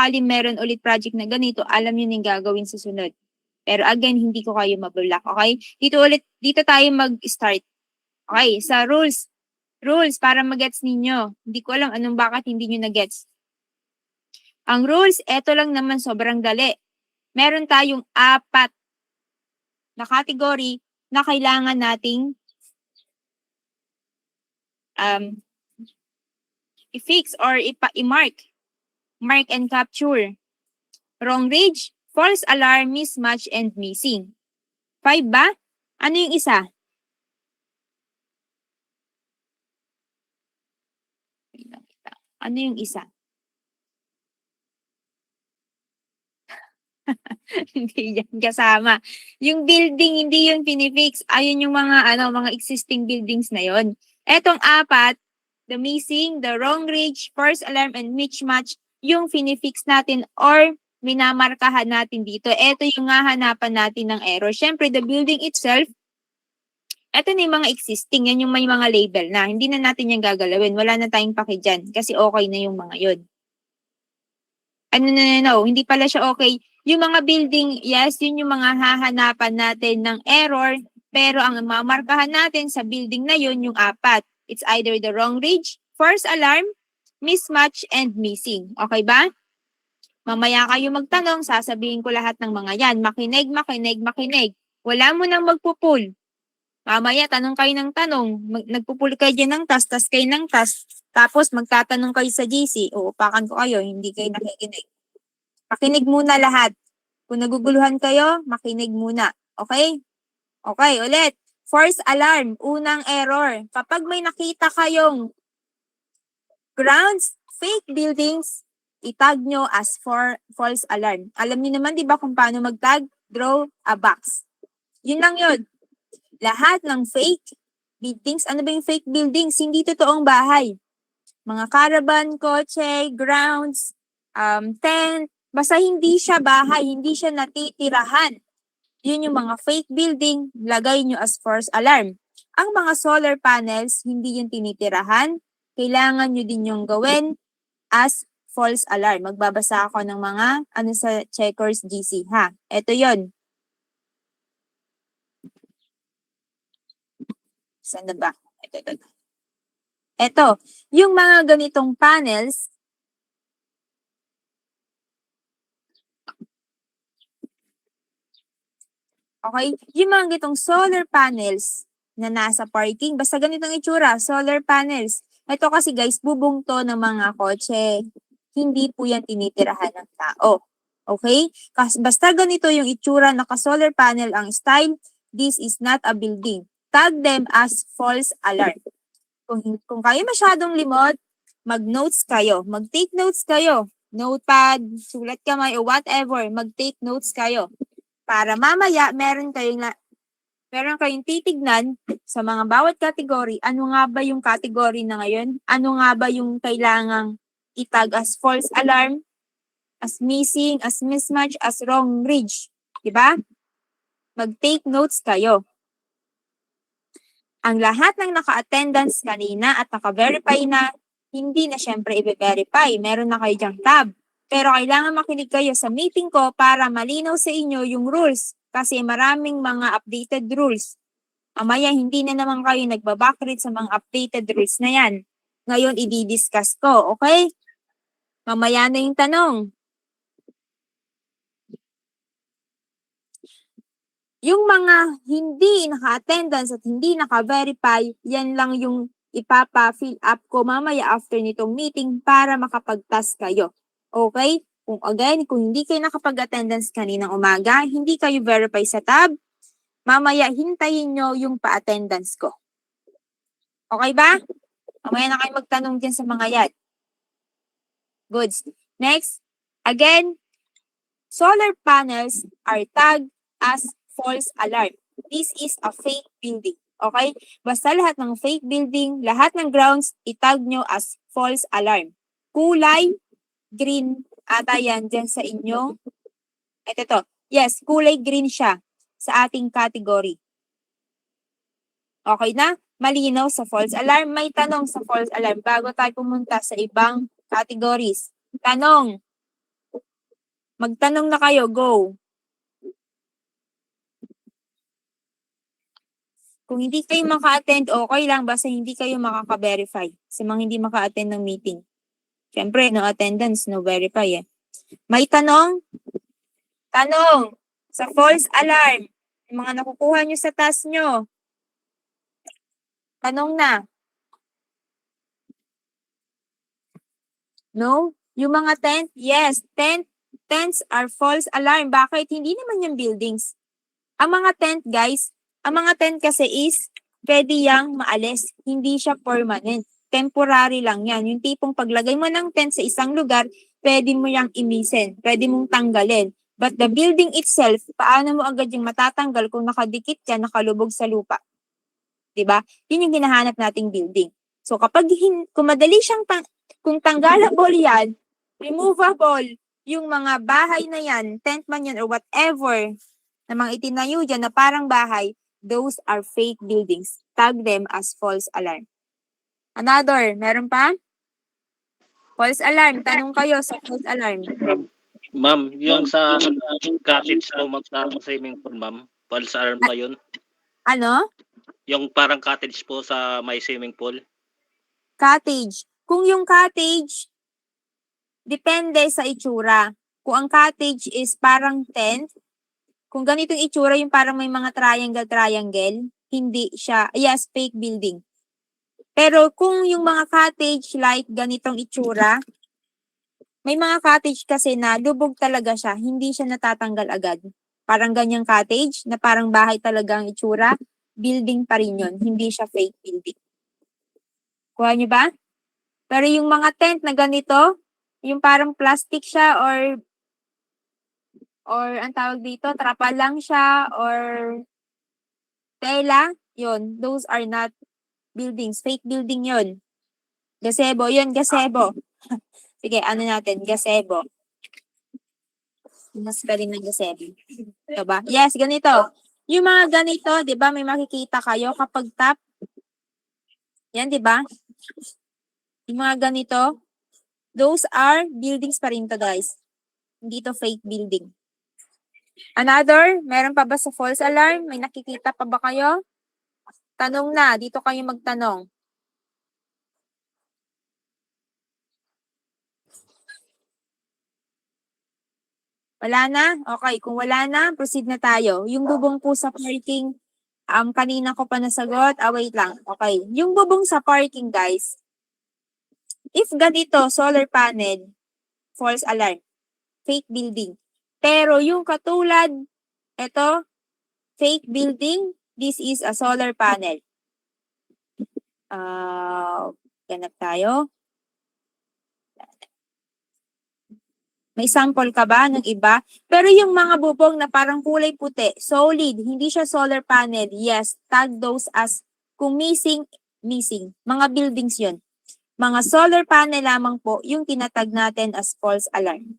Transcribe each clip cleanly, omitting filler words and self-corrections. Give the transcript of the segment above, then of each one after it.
sakali meron ulit project na ganito, alam nyo yung gagawin sa sunod. Pero again, hindi ko kayo mablock, okay? Dito tayo mag-start. Okay, sa rules. Rules, para mag-gets ninyo. Hindi ko alam anong bakit hindi nyo na-gets. Ang rules, eto lang naman, sobrang dali. Meron tayong 4 na category na kailangan nating i-fix or i-mark. Mark and capture. Wrong read, false alarm, mismatch, and missing. 5 ba? Ano yung isa? Ano yung isa? Hindi yan kasama. Yung building, hindi yung pinifix. Ayun yung mga existing buildings na yon. Etong 4, the missing, the wrong read, false alarm, and mismatch, yung pinifix natin or minamarkahan natin dito. Ito yung hahanapan natin ng error. Siyempre, the building itself, ito na yung mga existing. Yan yung may mga label na. Hindi na natin yung gagalawin. Wala na tayong paki dyan kasi okay na yung mga yun. No. Hindi pala siya okay. Yung mga building, yes, yun yung mga hahanapan natin ng error. Pero ang mamarkahan natin sa building na yun, yung 4. It's either the wrong read, false alarm, mismatch, and missing. Okay ba? Mamaya kayo magtanong, sasabihin ko lahat ng mga yan. Makinig, makinig, makinig. Wala mo nang magpupul. Mamaya, tanong kayo ng tanong. Nagpupul kayo dyan ng task, task kayo ng task. Tapos, magtatanong kayo sa GC. Uupakan ko kayo, hindi kayo nakikinig. Makinig muna lahat. Kung naguguluhan kayo, makinig muna. Okay? Okay, ulit. False alarm, unang error. Kapag may nakita kayong grounds, fake buildings, itag nyo as false alarm. Alam niyo naman, di ba, kung paano mag-tag? Draw a box. Yun lang yun. Lahat ng fake buildings, ano ba yung fake buildings? Hindi totoong bahay. Mga caravan, kotse, grounds, tent, basta hindi siya bahay, hindi siya natitirahan. Yun yung mga fake building, lagay nyo as false alarm. Ang mga solar panels, hindi yung tinitirahan, kailangan nyo din yung gawin as false alarm. Magbabasa ako ng mga sa checkers GC, ha? Ito yon. Saan na ba? Ito. Yung mga ganitong panels, okay? Yung mga ganitong solar panels na nasa parking, basta ganitong itsura, solar panels. Ito kasi guys, bubong to ng mga kotse. Hindi po yan tinitirahan ng tao. Okay? Kasi basta ganito yung itsura, naka-solar panel ang style, this is not a building. Tag them as false alarm. Kung kayo masyadong limot, mag-notes kayo. Mag-take notes kayo. Notepad, sulat kamay, o whatever. Mag-take notes kayo. Para mamaya, meron kayong titignan sa mga bawat category. Ano nga ba yung category na ngayon? Ano nga ba yung kailangang itag as false alarm, as missing, as mismatch, as wrong read? Diba? Mag-take notes kayo. Ang lahat ng naka-attendance kanina at naka-verify na, hindi na syempre i-verify. Meron na kayo dyang tab. Pero kailangan makinig kayo sa meeting ko para malinaw sa inyo yung rules. Kasi maraming mga updated rules. Amaya, hindi na naman kayo nagbabackread sa mga updated rules na yan. Ngayon, i-discuss ko. Okay? Mamaya na yung tanong. Yung mga hindi naka-attendance at hindi naka-verify, yan lang yung ipapa-fill up ko mamaya after nitong meeting para makapag-task kayo. Okay? Kung hindi kayo nakapag-attendance kaninang umaga, hindi kayo verify sa tab, mamaya hintayin nyo yung pa-attendance ko. Okay ba? Mamaya na kayo magtanong dyan sa mga yan. Goods. Next, again, solar panels are tagged as false alarm. This is a fake building. Okay? Basta lahat ng fake building, lahat ng grounds, itag nyo as false alarm. Kulay green ata yan dyan sa inyo. Ito. Yes, kulay green siya sa ating category. Okay na? Malinaw sa false alarm. May tanong sa false alarm bago tayo pumunta sa ibang categories. Tanong. Magtanong na kayo, go. Kung hindi kayo maka-attend, okay lang, basta hindi kayo makaka-verify sa mga hindi maka-attend ng meeting. Siyempre, no attendance, no verify eh. May tanong? Tanong! Sa false alarm, yung mga nakukuha nyo sa task nyo. Tanong na. No? Yung mga tent, yes, tents are false alarm. Bakit? Hindi naman yung buildings. Ang mga tent, guys, ang mga tent kasi is pwede yang maalis. Hindi siya permanent. Temporary lang yan. Yung tipong paglagay mo ng tent sa isang lugar, pwede mo yang imisin. Pwede mong tanggalin. But the building itself, paano mo agad yung matatanggal kung nakadikit ka, nakalubog sa lupa? Diba? Yun yung hinahanap nating building. So kapag kung madali siyang kung tanggalable yan, removable, yung mga bahay na yan, tent man yan or whatever na mga itinayo dyan na parang bahay, those are fake buildings. Tag them as false alarm. Another, meron pa? False alarm. Tanong kayo sa false alarm. Ma'am, yung sa cottage po, sa swimming pool, ma'am, false alarm ba yun? Ano? Yung parang cottage po sa may swimming pool? Cottage. Kung yung cottage, depende sa itsura. Kung ang cottage is parang tent, kung ganitong itsura, yung parang may mga triangle, hindi siya, yes, fake building. Pero kung yung mga cottage like ganitong itsura, may mga cottage kasi na lubog talaga siya, hindi siya natatanggal agad. Parang ganyang cottage na parang bahay talaga ang itsura, building pa rin yun, hindi siya fake building. Kuha niyo ba? Pero yung mga tent na ganito, yung parang plastic siya or ang tawag dito, trapal lang siya or tela, yun, those are not buildings, fake building yun. Gazebo, yun, gazebo. Sige, ano natin, gazebo. Mas pa rin ng gazebo. Ito ba? Yes, ganito. Yung mga ganito, di ba, may makikita kayo kapag tap. Yan, di ba? Yung mga ganito, those are buildings pa rin to, guys. Hindi to fake building. Another, meron pa ba sa false alarm? May nakikita pa ba kayo? Tanong na, dito kayo magtanong. Wala na? Okay, kung wala na, proceed na tayo. Yung bubong po sa parking, kanina ko pa nasagot. Wait lang. Okay, yung bubong sa parking, guys, if ganito, solar panel, false alarm, fake building. Pero yung katulad, ito, fake building, this is a solar panel. Ganap tayo. May sample ka ba ng iba? Pero yung mga bubong na parang kulay puti, solid, hindi siya solar panel, yes, tag those as, kung missing, mga buildings yun. Mga solar panel lamang po yung tinatag natin as false alarm.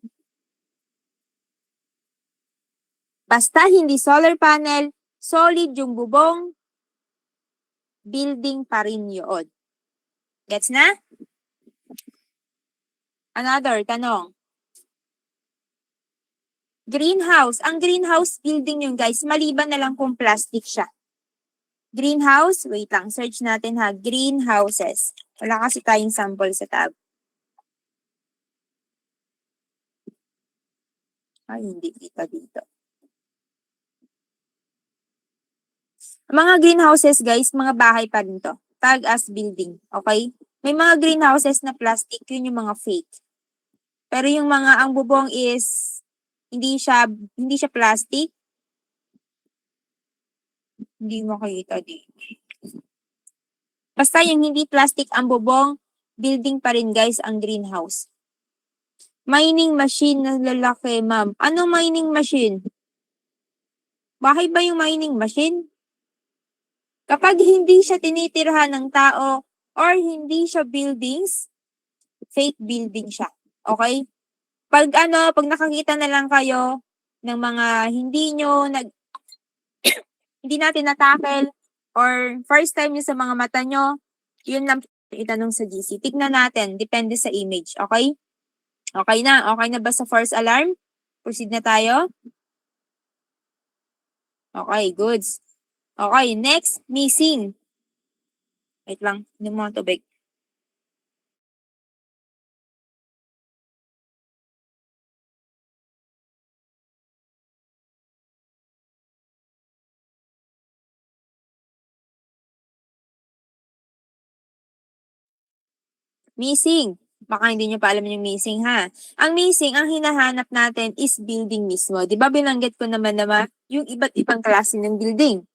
Basta hindi solar panel, solid yung bubong, building pa rin yun. Gets na? Another, tanong. Greenhouse. Ang greenhouse building yun, guys, maliban na lang kung plastic siya. Greenhouse, wait lang, search natin ha, greenhouses. Wala kasi tayong sample sa tab. Ay, hindi kita dito. Mga greenhouses, guys, mga bahay pa rin to. Tag as building, okay? May mga greenhouses na plastic, yun yung mga fake. Pero yung mga, ang bubong is, hindi siya plastic. Hindi makikita dito. Basta yung hindi plastic ang bubong, building pa rin, guys, ang greenhouse. Mining machine na lalaki, ma'am. Ano mining machine? Bahay ba yung mining machine? Kapag hindi siya tinitirhan ng tao or hindi siya buildings, fake building siya. Okay? Pag nakakita na lang kayo ng mga hindi natin na-tackle or first time nyo sa mga mata nyo, yun lang itanong sa GC. Tignan natin, depende sa image. Okay? Okay na? Okay na ba sa false alarm? Proceed na tayo? Okay, goods. Okay, next, missing. Wait lang, hindi mo tubig. Missing. Baka hindi nyo pa alam yung missing ha. Ang missing, ang hinahanap natin is building mismo. Di ba binanggit ko naman yung iba't ibang klase ng building.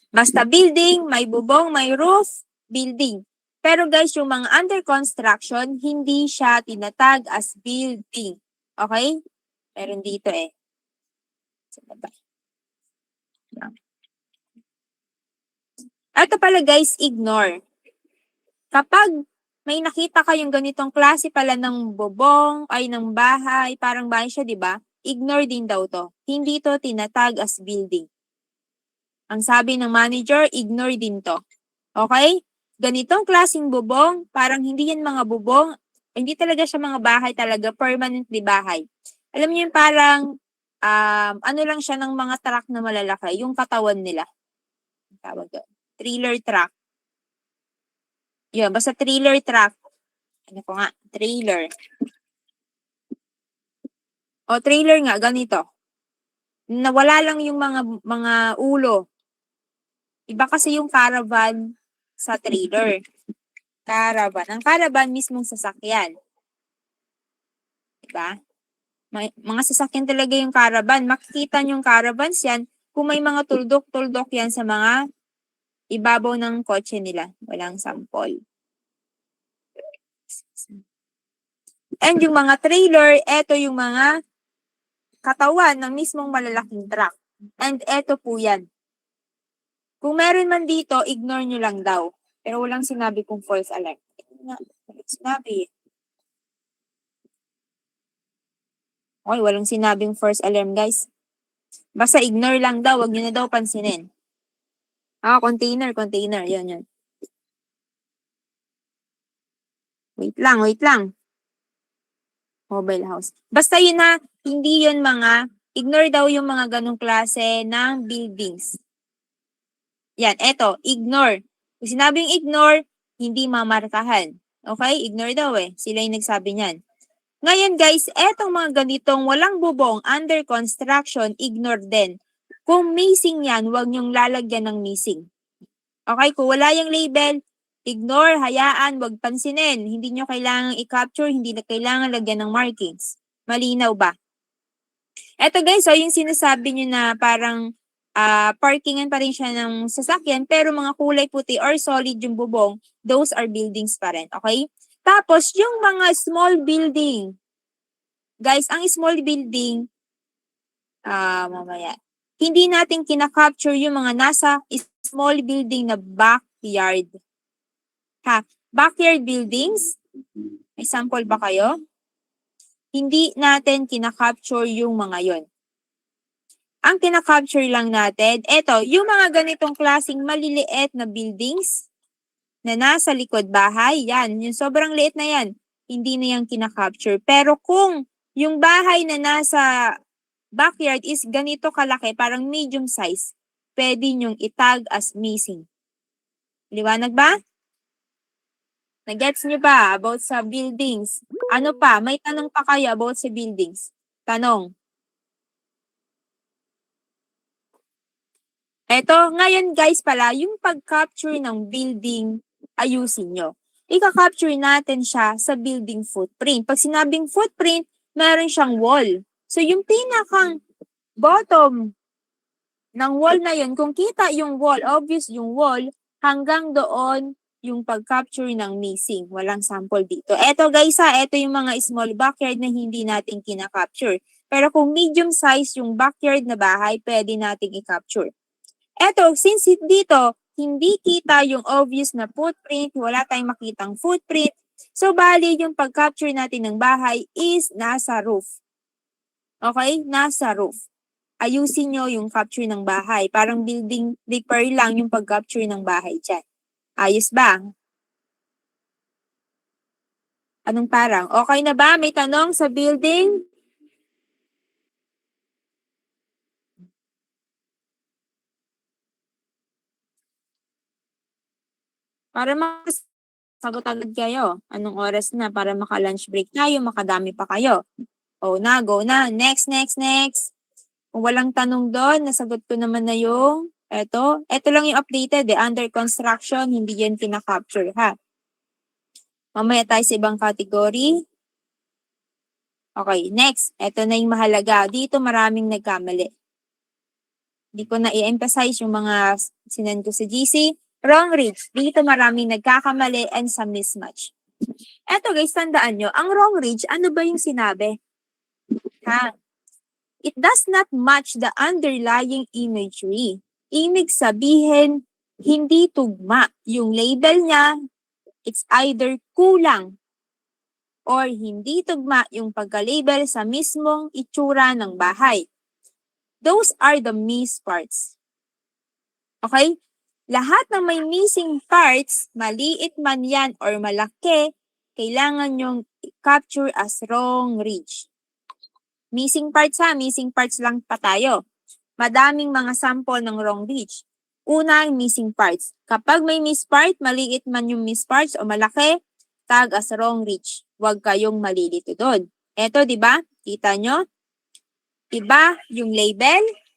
Basta building, may bubong, may roof, building. Pero guys, yung mga under construction, hindi siya tinatag as building. Okay? Meron dito eh. Ito pala guys, ignore. Kapag may nakita kayong ganitong klase pala ng bubong, ay ng bahay, parang bahay siya, di ba? Ignore din daw to. Hindi to tinatag as building. Ang sabi ng manager, ignore din to. Okay? Ganitong klaseng bubong, parang hindi yan mga bubong, hindi talaga siya mga bahay talaga, permanently bahay. Alam niyo yung parang, ano lang siya ng mga truck na malalaki, yung katawan nila. Tawag doon. Trailer truck. Yun, basta trailer truck. Ano ko nga? Trailer. O, trailer nga, ganito. Nawala lang yung mga ulo. Iba kasi yung caravan sa trailer. Caravan. Ang caravan mismong sasakyan. Diba? Mga sasakyan talaga yung caravan. Makikita yung caravans yan kung may mga tuldok-tuldok yan sa mga ibabaw ng kotse nila. Walang sample. And yung mga trailer, eto yung mga katawan ng mismong malalaking truck. And eto po yan. Kung meron man dito, ignore nyo lang daw. Pero walang sinabi kung false alarm. Walang sinabi. Okay, walang sinabing false alarm, guys. Basta ignore lang daw. Huwag nyo na daw pansinin. Container. Yan. Wait lang. Mobile house. Basta yun na, hindi yun ignore daw yung mga ganong klase ng buildings. Yan, eto, ignore. Kung sinabing ignore, hindi mamarkahan. Okay? Ignore daw eh. Sila yung nagsabi niyan. Ngayon guys, etong mga ganitong walang bubong under construction, ignore din. Kung missing yan, huwag niyong lalagyan ng missing. Okay? Kung wala yung label, ignore, hayaan, huwag pansinin. Hindi nyo kailangan i-capture, hindi na kailangan lagyan ng markings. Malinaw ba? Eto guys, so yung sinasabi nyo na parang parkingan pa rin siya ng sasakyan, pero mga kulay puti or solid yung bubong, those are buildings pa rin. Okay? Tapos, yung mga small building. Guys, ang small building, mamaya. Hindi natin kinakapture yung mga nasa small building na backyard. Backyard buildings, may sample ba kayo? Hindi natin kinakapture yung mga yon. Ang kinakapture lang natin, eto, yung mga ganitong klaseng maliliit na buildings na nasa likod bahay, yan, yung sobrang liit na yan, hindi na yan kinakapture. Pero kung yung bahay na nasa backyard is ganito kalaki, parang medium size, pwede nyong itag as missing. Liwanag ba? Nag-gets nyo ba about sa buildings? Ano pa? May tanong pa kayo about sa buildings? Tanong. Eto, ngayon guys pala, yung pag-capture ng building, ayusin nyo. Ika-capture natin siya sa building footprint. Pag sinabing footprint, meron siyang wall. So, yung pinakang bottom ng wall na yun, kung kita yung wall, obvious yung wall, hanggang doon yung pag-capture ng missing. Walang sample dito. Eto guys eto yung mga small backyard na hindi natin kina-capture. Pero kung medium size yung backyard na bahay, pwede nating i-capture. Eto, since dito, hindi kita yung obvious na footprint, wala tayong makitang footprint, so bali yung pag-capture natin ng bahay is nasa roof. Okay? Nasa roof. Ayusin nyo yung capture ng bahay. Parang building repair lang yung pag-capture ng bahay dyan. Ayos ba? Anong parang? Okay na ba? May tanong sa building? Para sagot agad kayo. Anong oras na para maka-lunch break tayo, makadami pa kayo. O na, go na. Next, next, next. Kung walang tanong doon, nasagot ko naman na yung eto. Eto lang yung updated under construction, hindi yan kina-capture ha. Mamaya tayo sa ibang category. Okay, next. Eto na yung mahalaga. Dito maraming nagkamali. Hindi ko na i-emphasize yung mga sinend ko sa GC. Wrong reach. Dito maraming nagkakamali and some mismatch. Eto guys, tandaan nyo, ang wrong reach, ano ba yung sinabi? Ha? It does not match the underlying imagery. Ibig sabihin, hindi tugma. Yung label niya, it's either kulang or hindi tugma yung pagka-label sa mismong itsura ng bahay. Those are the miss parts. Okay? Lahat ng may missing parts, maliit man yan or malaki, kailangan yung capture as wrong reach. Missing parts ha, missing parts lang pa tayo. Madaming mga sample ng wrong reach. Una, missing parts. Kapag may miss part, maliit man yung miss parts o malaki, tag as wrong reach. Huwag kayong malilito doon. Eto, di ba? Kita nyo? Diba yung label?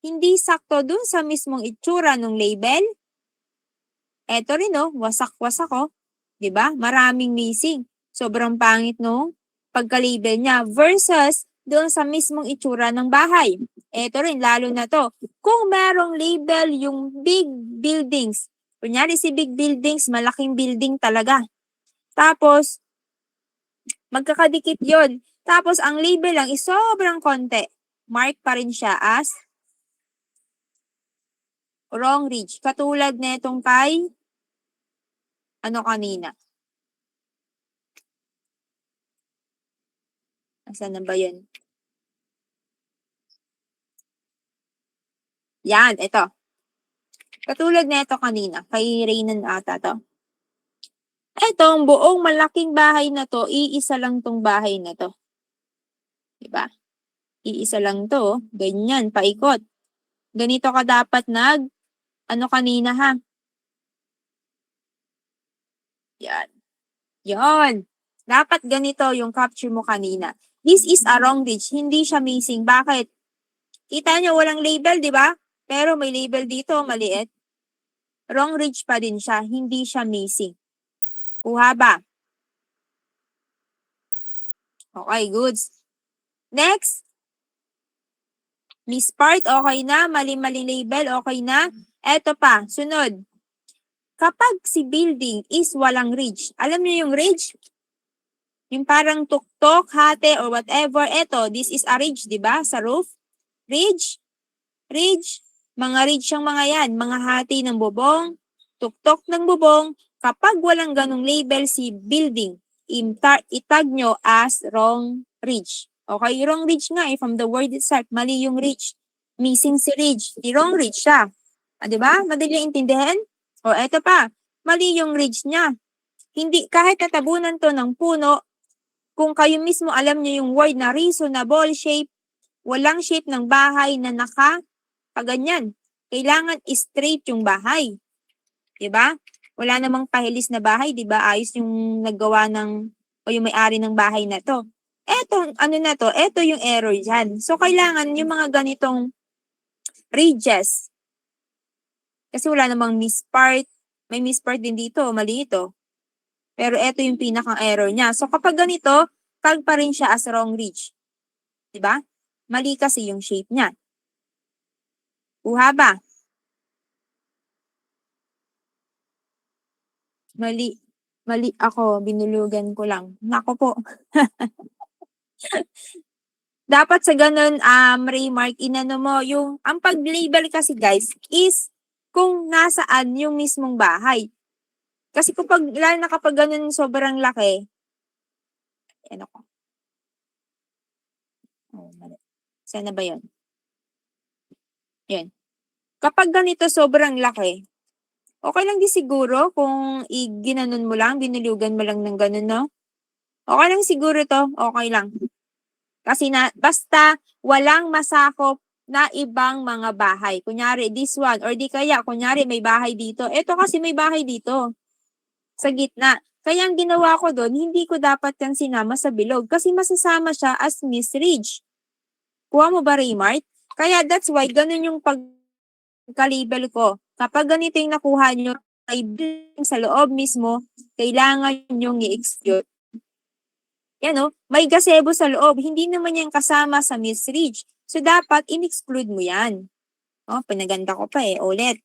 Hindi sakto dun sa mismong itsura ng label. Eto rin oh, wasak-wasak oh. Diba? Maraming missing. Sobrang pangit no? Pagka-label niya versus doon sa mismong itsura ng bahay. Eto rin, lalo na to. Kung merong label yung big buildings, kunyari si big buildings, malaking building talaga. Tapos, magkakadikit yon. Tapos, ang label lang is sobrang konti. Mark pa rin siya as wrong reach. Katulad netong kay kanina. Asan na ba yun? Yan, ito. Katulad nito kanina, kay Reynan ata to. Etong buong malaking bahay na to, iisa lang tong bahay na to. Diba? Iisa lang to, ganyan, paikot. Ganito ka dapat kanina ha. Yan. Yan. Dapat ganito yung capture mo kanina. This is a wrong reach, hindi siya missing. Bakit? Kita nyo, walang label, di ba? Pero may label dito, maliit. Wrong reach pa din siya, hindi siya missing. Kuha ba? Okay, goods. Next. Miss part, okay na. Mali-mali label, okay na. Eto pa, sunod. Kapag si building is walang ridge, alam niyo yung ridge? Yung parang tuktok, hate, or whatever. Eto, this is a ridge, di ba? Sa roof. Ridge. Ridge. Mga ridge yung mga yan. Mga hati ng bubong. Tuktok ng bubong. Kapag walang ganong label si building, itag nyo as wrong ridge. Okay, wrong ridge nga from the word itself, mali yung ridge. Missing si ridge. Wrong ridge siya. Diba? Madali intindihan? O eto pa, mali yung ridge niya. Hindi, kahit natabunan to ng puno, kung kayo mismo alam nyo yung word na reasonable shape, walang shape ng bahay na nakaganyan. Kailangan straight yung bahay. Diba? Wala namang pahilis na bahay, diba? Ayos yung naggawa o yung may-ari ng bahay na to. Eto, eto yung error dyan. So, kailangan yung mga ganitong ridges. Kasi wala namang miss part. May miss part din dito, mali ito. Pero eto yung pinakang error niya. So, kapag ganito, tag pa rin siya as wrong ridge. Diba? Mali kasi yung shape niya. Kuha ba? Mali. Mali ako. Binulugan ko lang. Nako po. Dapat sa ganun, remark, inano mo, ang pag-label kasi guys, is kung nasaan yung mismong bahay. Kasi lalo na kapag ganun sobrang laki, ano ko? Oh, mali. Saan na ba yun? Yun. Kapag ganito sobrang laki, okay lang di siguro kung ginanon mo lang, binulugan mo lang ng ganun, no? Okay lang siguro to, okay lang. Kasi basta walang masakop na ibang mga bahay. Kunyari, this one, or di kaya, kunyari, may bahay dito. Ito kasi may bahay dito, sa gitna. Kaya ang ginawa ko doon, hindi ko dapat yan sinama sa bilog kasi masasama siya as Miss Ridge. Kuha mo ba, Raymart? Kaya that's why, ganun yung pagka-label ko. Kapag ganito yung nakuha nyo, ay sa loob mismo, kailangan nyo i-execute. Yan o, may gazebo sa loob. Hindi naman yan kasama sa Miss Ridge. So, dapat in-exclude mo yan. O, pinaganda ko pa ulit.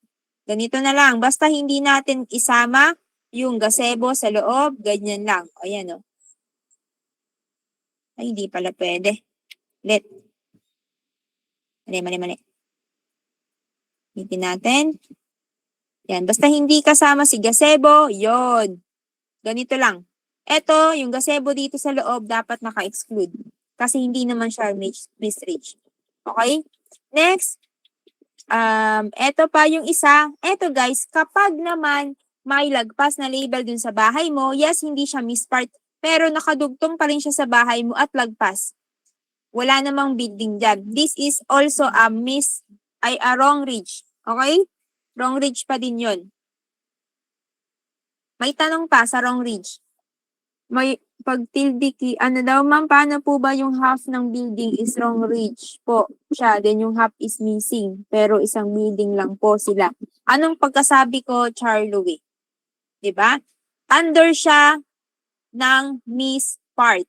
Ganito na lang. Basta hindi natin isama yung gazebo sa loob, ganyan lang. O, yan o. Ay, hindi pala pwede. Ulit. Mali. Hitin natin. Yan. Basta hindi kasama si gazebo, yon. Ganito lang. Ito, yung gazebo dito sa loob, dapat naka-exclude. Kasi hindi naman siya Miss Ridge. Okay? Next. Ito pa yung isa. Ito guys, kapag naman may lagpas na label dun sa bahay mo, yes, hindi siya mispart, pero nakadugtong pa rin siya sa bahay mo at lagpas. Wala namang building dyan. This is also a wrong ridge. Okay? Wrong ridge pa din yun. May tanong pa sa wrong ridge. May pagtildiki, ano daw ma'am, paano po ba yung half ng building is wrong ridge po siya, then yung half is missing, pero isang building lang po sila. Anong pagkasabi ko, Charlie? Diba? Under siya ng miss part.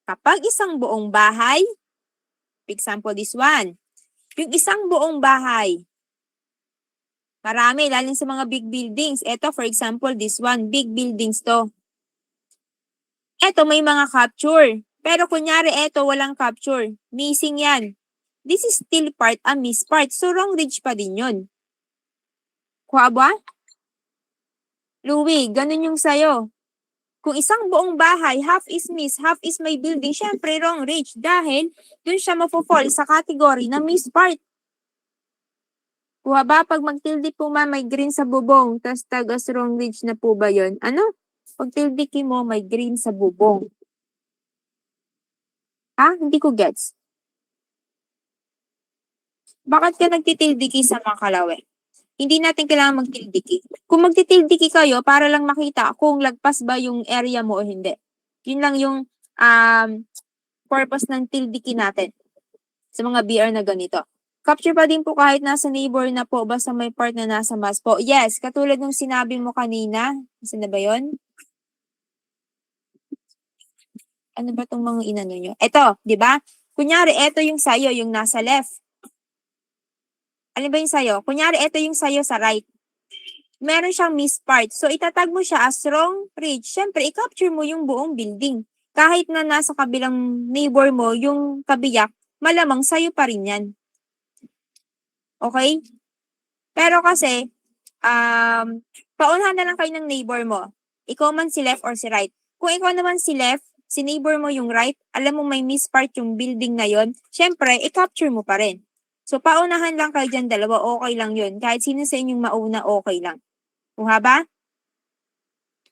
Kapag isang buong bahay, for example, this one, yung isang buong bahay, marami, lalo sa mga big buildings. Ito, for example, this one, big buildings to. Ito, may mga capture. Pero kunyari, ito, walang capture. Missing yan. This is still part, a miss part. So, wrong ridge pa din yun. Kuha ba? Louie, ganun yung sayo. Kung isang buong bahay, half is miss, half is may building, syempre wrong ridge. Dahil, dun siya mapofall sa category na miss part. Kuha ba? Pag magtildi po may green sa bubong, tas tagas wrong ridge na po ba yun? Ano? Pag tildiki mo, may green sa bubong. Ha? Hindi ko gets. Bakit ka nagtitildiki sa Makalawe? Hindi natin kailangan magtildiki. Kung magtitildiki kayo, para lang makita kung lagpas ba yung area mo o hindi. Yun lang yung purpose ng tildiki natin sa mga BR na ganito. Capture pa din po kahit nasa neighbor na po, basta may part na nasa mass po. Yes, katulad ng sinabi mo kanina. Kasi na ba yun? Ano ba itong mga inano nyo? Ito, di ba? Kunyari, ito yung sayo, yung nasa left. Ano ba yung sayo? Kunyari, ito yung sayo sa right. Meron siyang miss part. So, itatag mo siya as wrong ridge. Siyempre, i-capture mo yung buong building. Kahit na nasa kabilang neighbor mo, yung kabiyak, malamang sayo pa rin yan. Okay? Pero kasi, paunahan na lang kayo ng neighbor mo. Ikaw man si left or si right. Kung ikaw naman si left, si neighbor mo yung right, alam mo may miss part yung building na yon, syempre, i-capture mo pa rin. So, paunahan lang kayo dyan dalawa, okay lang yun. Kahit sino sa inyong mauna, okay lang. Kuha ba?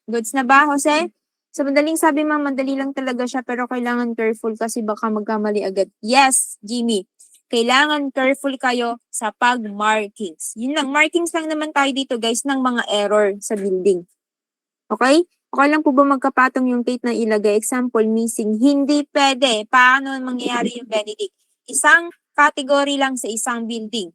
Goods na ba, Jose? So, madaling sabi mo, madali lang talaga siya, pero kailangan careful kasi baka magkamali agad. Yes, Jimmy. Kailangan careful kayo sa pag-markings. Yun lang, markings lang naman tayo dito, guys, ng mga error sa building. Okay? Okay lang po ba magkapatong yung date na ilagay? Example, missing. Hindi pwede. Paano mangyayari yung Benedict? Isang category lang sa isang building.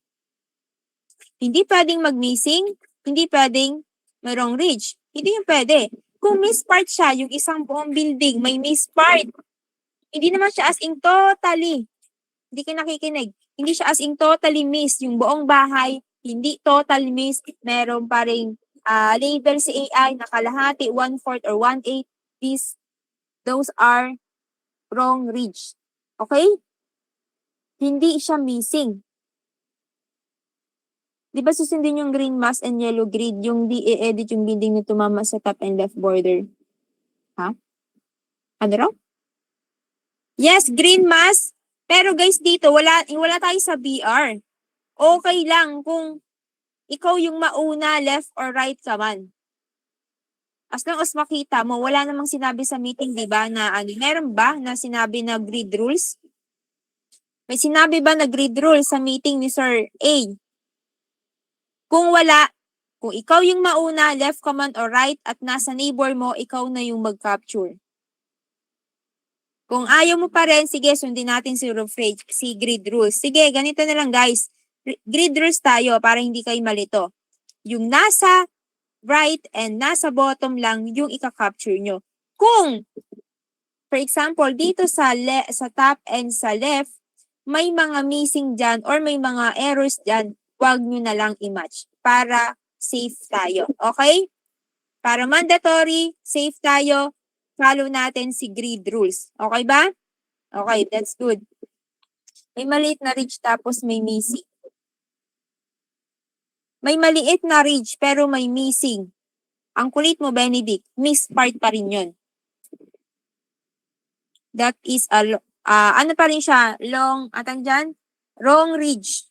Hindi pwedeng mag-missing. Hindi pwedeng may wrong ridge. Hindi yung pwede. Kung miss part siya, yung isang buong building, may miss part. Hindi naman siya as in totally. Hindi ka nakikinig. Hindi siya as in totally miss. Yung buong bahay, hindi totally miss. Meron pa rin label si AI na kalahati, 1/4 or 1/8. Those are wrong ridge. Okay? Hindi siya missing. Di ba susundin yung green mask and yellow grid, yung di i-edit yung building na tumama sa top and left border? Ha? Ano raw? Yes, green mask. Pero guys, dito, wala tayo sa BR. Okay lang kung ikaw yung mauna, left or right ka man. As long as makita mo, wala namang sinabi sa meeting, di ba, na ano, meron ba na sinabi na grid rules? May sinabi ba na grid rule sa meeting ni Sir A? Kung wala, kung ikaw yung mauna, left command or right, at nasa neighbor mo, ikaw na yung mag-capture. Kung ayaw mo pa rin, sige, sundin natin si grid rules. Sige, ganito na lang guys. Grid rules tayo para hindi kayo malito. Yung nasa right and nasa bottom lang yung ika-capture nyo. Kung, for example, dito sa top and sa left, may mga missing dyan or may mga errors dyan, wag nyo na lang i-match para safe tayo. Okay? Para mandatory, safe tayo, follow natin si grid rules. Okay ba? Okay, that's good. May maliit na ridge tapos may missing. May maliit na ridge pero may missing. Ang kulit mo, Benedict, miss part pa rin yun. That is ano pa rin siya? Long, atang dyan? Wrong ridge.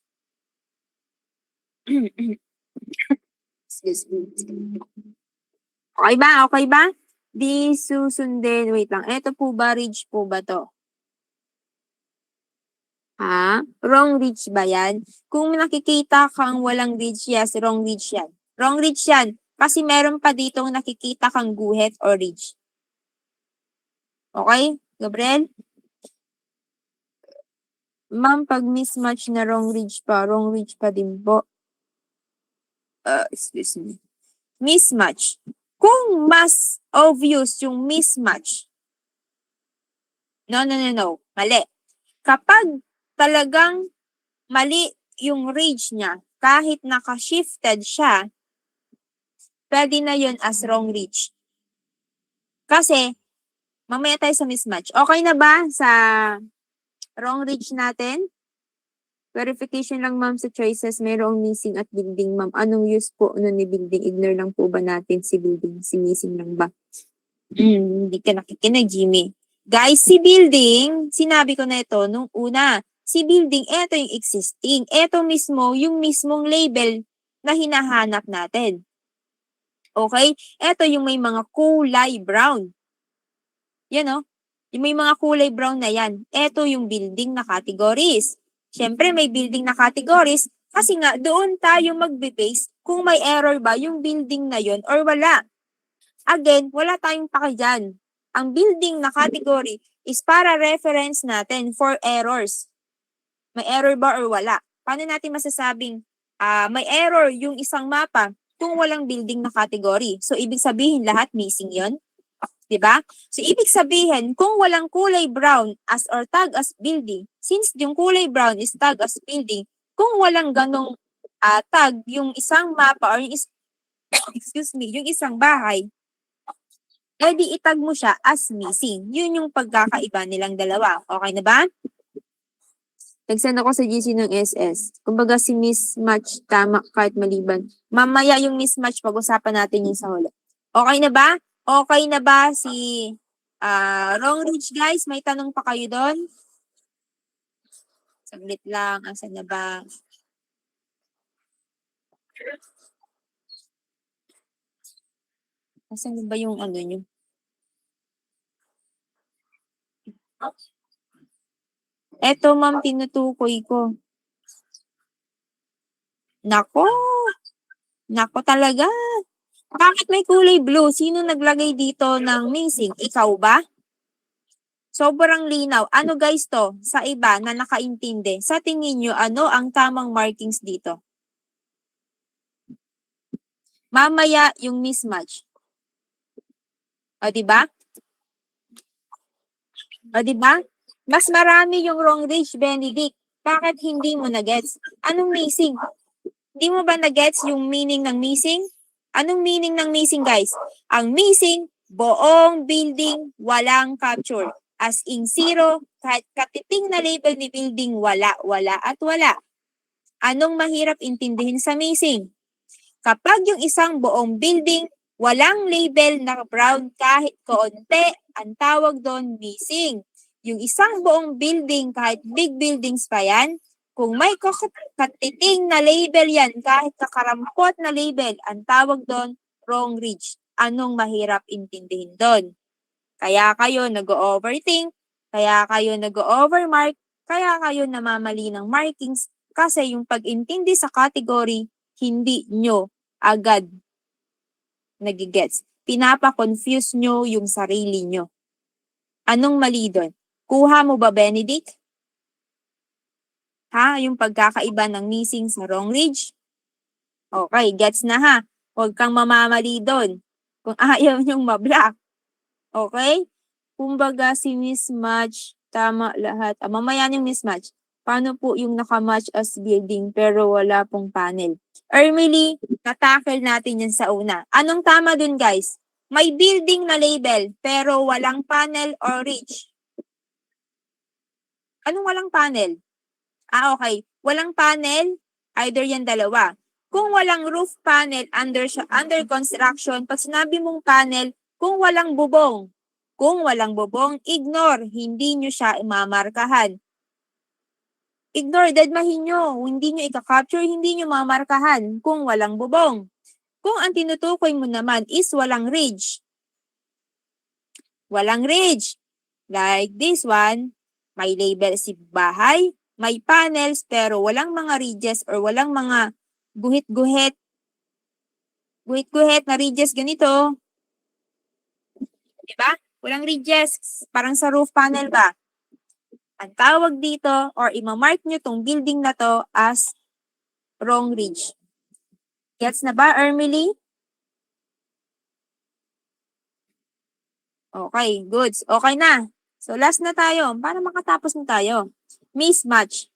Excuse me. Okay ba? Okay ba? Di susundin. Wait lang. Ito po ba? Ridge po ba to? Wrong ridge ba yan? Kung nakikita kang walang ridge, yes, wrong ridge yan. Wrong ridge yan. Kasi meron pa ditong nakikita kang guhit or ridge. Okay? Gabriel? Ma'am, pag mismatch na wrong ridge pa din po. Excuse me. Mismatch. Kung mas obvious yung mismatch. No. Mali. Kapag talagang mali yung ridge niya, kahit naka-shifted siya, pwede na yun as wrong ridge. Kasi, mamaya tayo sa mismatch. Okay na ba sa wrong ridge natin? Verification lang ma'am sa choices. Mayroong missing at building ma'am. Anong use po ni building? Ignore lang po ba natin si building? Si missing lang ba? Hindi ka nakikinig, Jimmy. Guys, si building, sinabi ko na ito nung una. Si building, eto yung existing. Eto mismo, yung mismong label na hinahanap natin. Okay? Eto yung may mga kulay brown. Yan o. Yung may mga kulay brown na yan. Eto yung building na categories. Siyempre, may building na categories kasi nga doon tayo magbe-base kung may error ba yung building na yon or wala. Again, wala tayong pake dyan. Ang building na category is para reference natin for errors. May error ba or wala? Paano natin masasabing may error yung isang mapa kung walang building na category? So, ibig sabihin lahat missing yon, diba? So, ibig sabihin, kung walang kulay brown as or tag as building, since yung kulay brown is tag as building, kung walang ganong tag yung isang mapa or yung excuse me, yung isang bahay, edi itag mo siya as missing. Yun yung pagkakaiba nilang dalawa. Okay na ba? Nag-send ako sa GC ng SS. Kumbaga si mismatch tama kahit maliban. Mamaya yung mismatch, pag-usapan natin yung sa huli. Okay na ba? Okay na ba si wrong ridge guys? May tanong pa kayo doon? Saglit lang. Asan na ba? Asan na ba yung ano nyo? Eto ma'am, tinutukoy ko. Nako talaga. Bakit may kulay blue? Sino naglagay dito ng missing? Ikaw ba? Sobrang linaw. Ano guys to? Sa iba na nakaintindi. Sa tingin nyo, ano ang tamang markings dito? Mamaya yung mismatch. O, diba? O, diba? Mas marami yung wrong ridge, Benedict. Bakit hindi mo na-gets? Anong missing? Hindi mo ba na-gets yung meaning ng missing? Anong meaning ng missing, guys? Ang missing, buong building, walang capture. As in zero, kahit katiting na label ni building, wala, at wala. Anong mahirap intindihin sa missing? Kapag yung isang buong building, walang label na brown kahit kaunti, ang tawag doon missing. Yung isang buong building, kahit big buildings pa yan, kung may katiting na label yan, kahit kakarampot na label, ang tawag doon wrong ridge. Anong mahirap intindihin doon? Kaya kayo nag-overthink, kaya kayo nag-overmark, Kaya kayo namamali ng markings kasi yung pag-intindi sa category, hindi nyo agad nagigets. Pinapa-confuse nyo yung sarili nyo. Anong mali doon? Kuha mo ba, Benedict? Ha? Yung pagkakaiba ng missing sa wrong ridge? Okay, gets na ha. Huwag kang mamamali doon kung ayaw nyong mablock. Okay? Kumbaga si mismatch, tama lahat. Mamaya yung mismatch. Paano po yung nakamatch as building pero wala pong panel? Emily, natackle natin yan sa una. Anong tama dun, guys? May building na label pero walang panel or ridge. Anong walang panel? Okay. Walang panel, either yan dalawa. Kung walang roof panel under construction, pag sinabi mong panel, kung walang bubong. Kung walang bubong, ignore. Hindi nyo siya mamarkahan. Ignore, deadmahin nyo. Hindi nyo i-capture, hindi nyo mamarkahan kung walang bubong. Kung ang tinutukoy mo naman is walang ridge. Walang ridge. Like this one, may label si bahay, may panels pero walang mga ridges or walang mga guhit-guhit. Guhit-guhit na ridges ganito. Diba? Walang ridges. Parang sa roof panel ba? Ang tawag dito or imamark nyo tong building na to as wrong ridge. Gets na ba, Emily? Okay, goods. Okay na. So, last na tayo. Para makatapos na tayo. Mismatch.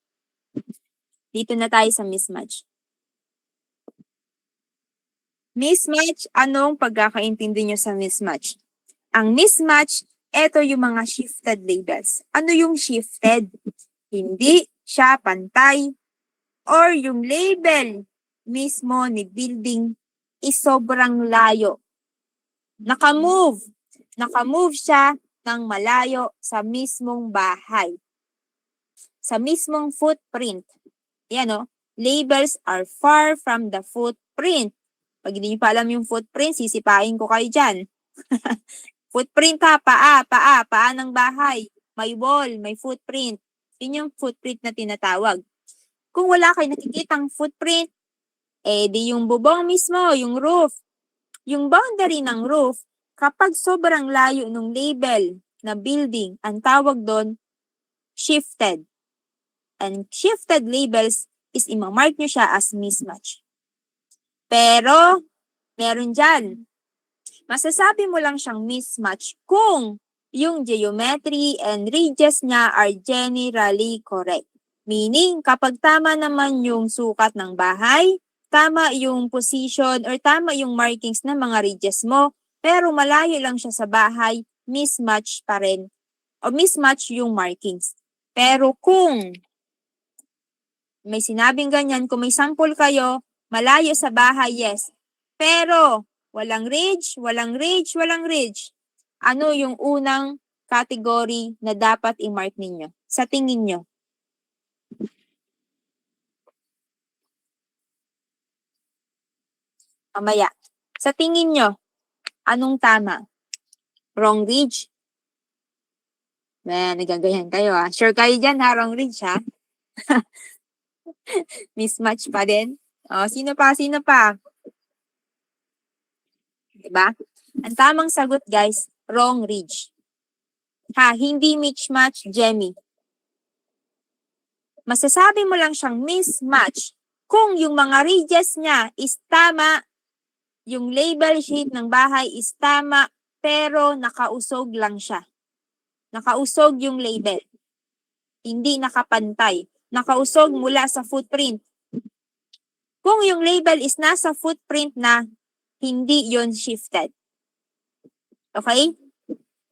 Dito na tayo sa mismatch. Mismatch, anong pagkakaintindi nyo sa mismatch? Ang mismatch, eto yung mga shifted labels. Ano yung shifted? Hindi siya pantay or yung label mismo ni building is sobrang layo. Nakamove. Nakamove siya ng malayo sa mismong bahay. Sa mismong footprint. Yan o. Labels are far from the footprint. Pag hindi nyo pa alam yung footprint, sisipain ko kayo dyan. Footprint ha, paa ng bahay. May wall, may footprint. Yun yung footprint na tinatawag. Kung wala kayo nakikitang footprint, di yung bubong mismo, yung roof. Yung boundary ng roof, kapag sobrang layo ng label na building, ang tawag doon, shifted. And shifted labels is imamark nyo siya as mismatch. Pero, meron dyan. Masasabi mo lang siyang mismatch kung yung geometry and ridges niya are generally correct. Meaning, kapag tama naman yung sukat ng bahay, tama yung position or tama yung markings ng mga ridges mo, pero malayo lang siya sa bahay, mismatch pa rin. O mismatch yung markings. Pero kung may sinabing ganyan, kung may sample kayo, malayo sa bahay, yes. Pero, walang ridge, walang ridge, walang ridge. Ano yung unang category na dapat i-mark ninyo? Sa tingin nyo? Mamaya. Sa tingin nyo, anong tama? Wrong ridge? Nagagayan kayo ha. Sure kayo dyan ha, wrong ridge ha? Mismatch pa din? O, sino pa? Sino pa? Diba? Ang tamang sagot guys, wrong ridge. Ha, hindi mismatch, Jemmy. Masasabi mo lang siyang mismatch kung yung mga ridges niya is tama, yung label sheet ng bahay is tama, pero nakausog lang siya. Nakausog yung label. Hindi nakapantay. Nakausog mula sa footprint. Kung yung label is nasa footprint na, hindi yon shifted. Okay?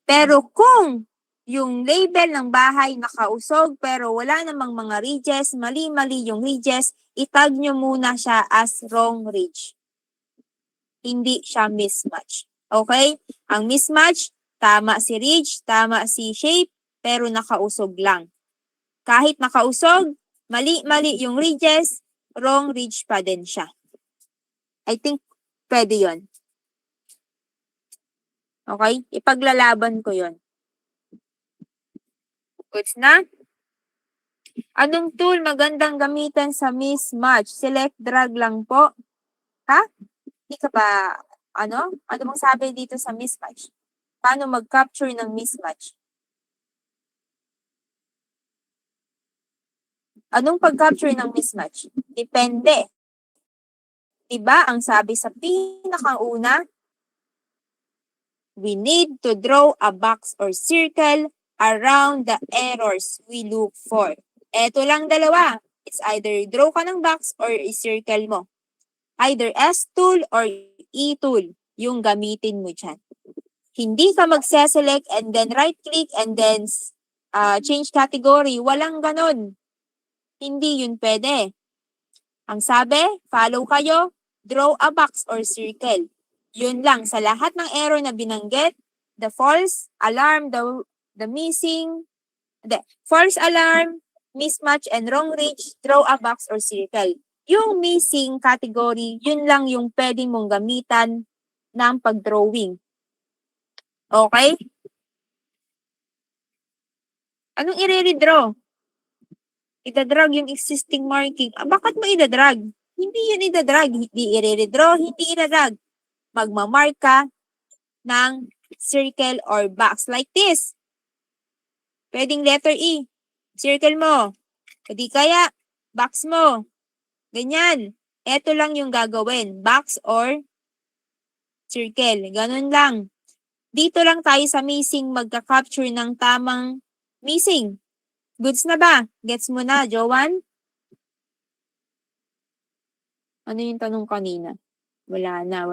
Pero kung yung label ng bahay nakausog pero wala namang mga ridges, mali-mali yung ridges, itag nyo muna siya as wrong ridge. Hindi siya mismatch. Okay? Ang mismatch, tama si ridge, tama si shape, pero nakausog lang. Kahit nakausog, mali-mali yung ridges, wrong ridge pa din siya. I think pwede yon. Okay? Ipaglalaban ko yon. Goods na? Anong tool magandang gamitan sa mismatch? Select, drag lang po. Ha? Hindi ka ba, ano? Ano bang sabi dito sa mismatch? Paano mag-capture ng mismatch? Anong pag-capture ng mismatch? Depende. Diba ang sabi sa pinakauna, we need to draw a box or circle around the errors we look for. Eto lang dalawa. It's either draw ka ng box or i-circle mo. Either S tool or E tool yung gamitin mo dyan. Hindi ka magse-select and then right-click and then change category. Walang ganon. Hindi yun pwede. Ang sabi, follow kayo, draw a box or circle. Yun lang. Sa lahat ng error na binanggit, the false alarm, the missing, false alarm, mismatch, and wrong reach, draw a box or circle. Yung missing category, yun lang yung pwedeng mong gamitan ng pag-drawing. Okay? Anong i-redraw? Ida-drag yung existing marking. Bakit mo ida-drag? Hindi yun ida-drag. Hindi i-redraw, hindi ida-drag. Magmamark ka ng circle or box like this. Pwedeng letter E. Circle mo. Hindi kaya, box mo. Ganyan. Ito lang yung gagawin. Box or circle. Ganun lang. Dito lang tayo sa missing magka-capture ng tamang missing. Goods na ba? Gets mo na, Joanne? Ano yung tanong kanina? Wala na.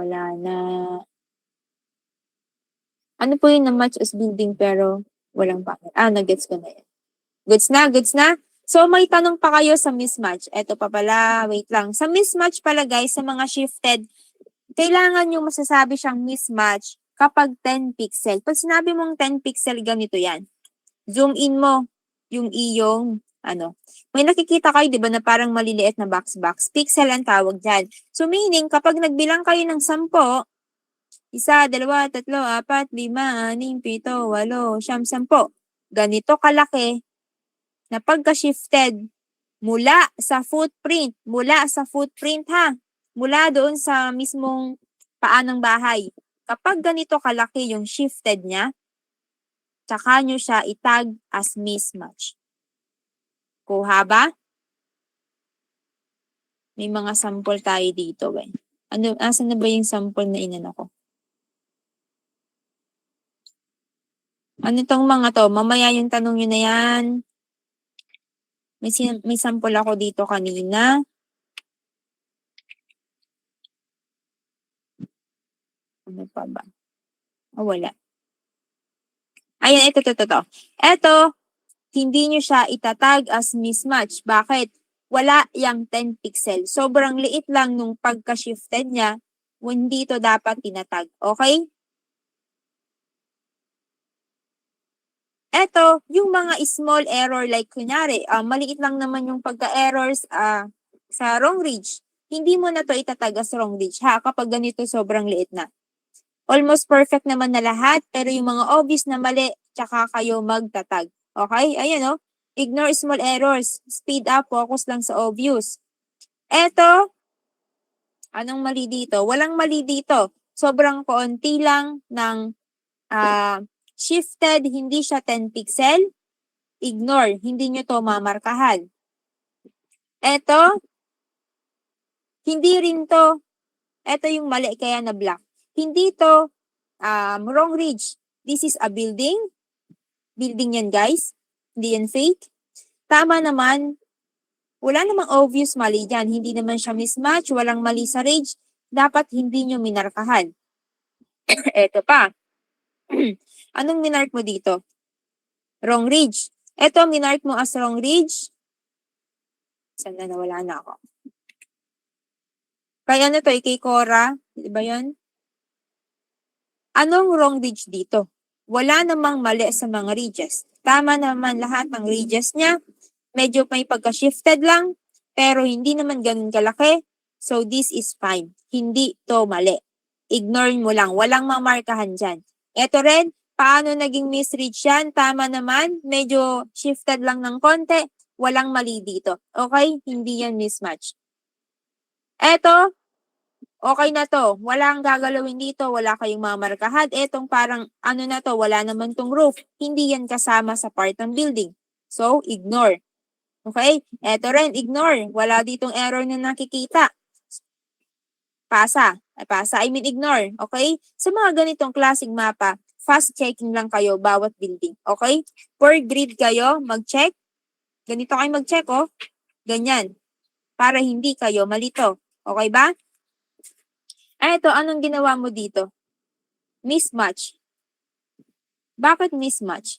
Ano po yung na-match as building pero walang pattern? Nag-gets ko na yan. Goods na? So, may tanong pa kayo sa mismatch. Eto pa pala, wait lang. Sa mismatch pala guys, sa mga shifted, kailangan yung masasabi siyang mismatch kapag 10 pixel. Pag sinabi mong 10 pixel, ganito yan. Zoom in mo yung iyong, may nakikita kayo, di ba, na parang maliliit na box. Pixel ang tawag dyan. So, meaning, kapag nagbilang kayo ng 10, 1, 2, 3, 4, 5, 6, 7, 8, 9, 10. Ganito kalaki na pagka-shifted mula sa footprint ha, mula doon sa mismong paa ng bahay. Kapag ganito kalaki yung shifted niya, tsaka nyo siya itag as mismatch. Kuha ba? May mga sample tayo dito. Asan na ba yung sample na inano ko? Ano tong mga to? Mamaya yung tanong nyo na yan. May sample ako dito kanina. Ano pa ba? Wala. Ayan, ito. Ito, hindi nyo siya itatag as mismatch. Bakit? Wala yung 10 pixel. Sobrang liit lang nung pagka-shifted niya. Hindi ito dapat tinatag. Okay? Ito, yung mga small error like kunyari, maliit lang naman yung pagka-errors sa wrong reach. Hindi mo na to itatag as wrong reach ha kapag ganito sobrang liit na. Almost perfect naman na lahat pero yung mga obvious na mali, tsaka kayo magtatag. Okay? Ayan ignore small errors. Speed up, focus lang sa obvious. Ito, anong mali dito? Walang mali dito. Sobrang konti lang ng shifted, hindi siya 10 pixel. Ignore, hindi nyo to mamarkahan. Ito, hindi rin to. Ito yung mali kaya na black. Hindi to wrong reach. This is a building. Building yan guys. Hindi yan fake. Tama naman. Wala namang obvious mali dyan. Hindi naman siya mismatch. Walang mali sa range. Dapat hindi nyo minarkahan. Ito pa. Anong minark mo dito? Wrong ridge. Ito, minark mo as wrong ridge. Saan na nawala na ako? Kaya ano to, kay Cora? Diba yun? Anong wrong ridge dito? Wala namang mali sa mga ridges. Tama naman lahat ng ridges niya. Medyo may pagka-shifted lang, pero hindi naman ganun kalaki. So, this is fine. Hindi to mali. Ignore mo lang. Walang mamarkahan dyan. Ito rin, paano naging misreach yan? Tama naman. Medyo shifted lang ng konti. walang mali dito. Okay? Hindi yan mismatch. Eto, okay na to. Wala kang gagalawin dito. Wala kayong mamarkahan. Etong parang ano na to, wala naman tong roof. Hindi yan kasama sa part ng building. So, ignore. Okay? Eto rin, ignore. Wala ditong error na nakikita. Pasa. I mean, ignore. Okay? Sa mga ganitong klaseng mapa, fast checking lang kayo bawat building. Okay? Per grid kayo, mag-check. Ganito kayo mag-check, oh. Ganyan. Para hindi kayo malito. Okay ba? Eto, anong ginawa mo dito? Mismatch. Bakit mismatch?